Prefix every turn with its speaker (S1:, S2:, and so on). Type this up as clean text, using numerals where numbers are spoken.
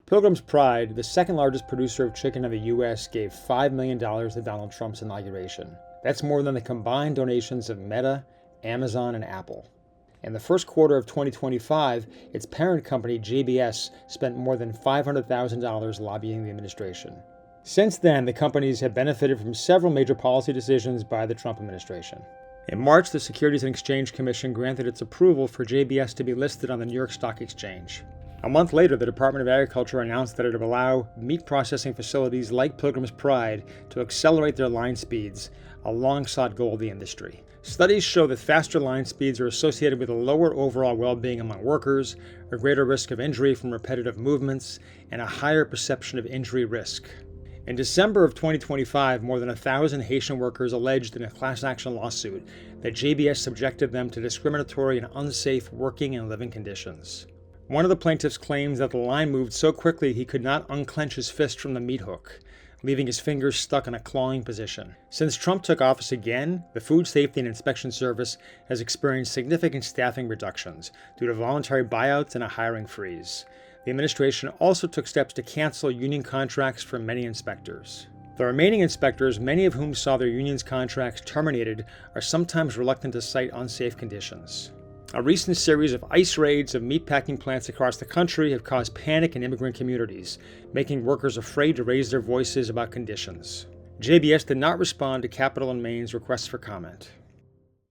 S1: Pilgrim's Pride, the second largest producer of chicken in the U.S., gave $5 million to Donald Trump's inauguration. That's more than the combined donations of Meta, Amazon, and Apple. In the first quarter of 2025, its parent company, JBS, spent more than $500,000 lobbying the administration. Since then, the companies have benefited from several major policy decisions by the Trump administration. In March, the Securities and Exchange Commission granted its approval for JBS to be listed on the New York Stock Exchange. A month later, the Department of Agriculture announced that it would allow meat processing facilities like Pilgrim's Pride to accelerate their line speeds, a long-sought goal of the industry. Studies show that faster line speeds are associated with a lower overall well-being among workers, a greater risk of injury from repetitive movements, and a higher perception of injury risk. In December of 2025, more than 1,000 Haitian workers alleged in a class action lawsuit that JBS subjected them to discriminatory and unsafe working and living conditions. One of the plaintiffs claims that the line moved so quickly he could not unclench his fist from the meat hook, leaving his fingers stuck in a clawing position. Since Trump took office again, the Food Safety and Inspection Service has experienced significant staffing reductions due to voluntary buyouts and a hiring freeze. The administration also took steps to cancel union contracts for many inspectors. The remaining inspectors, many of whom saw their union's contracts terminated, are sometimes reluctant to cite unsafe conditions. A recent series of ICE raids of meatpacking plants across the country have caused panic in immigrant communities, making workers afraid to raise their voices about conditions. JBS did not respond to Capital and Main's request for comment.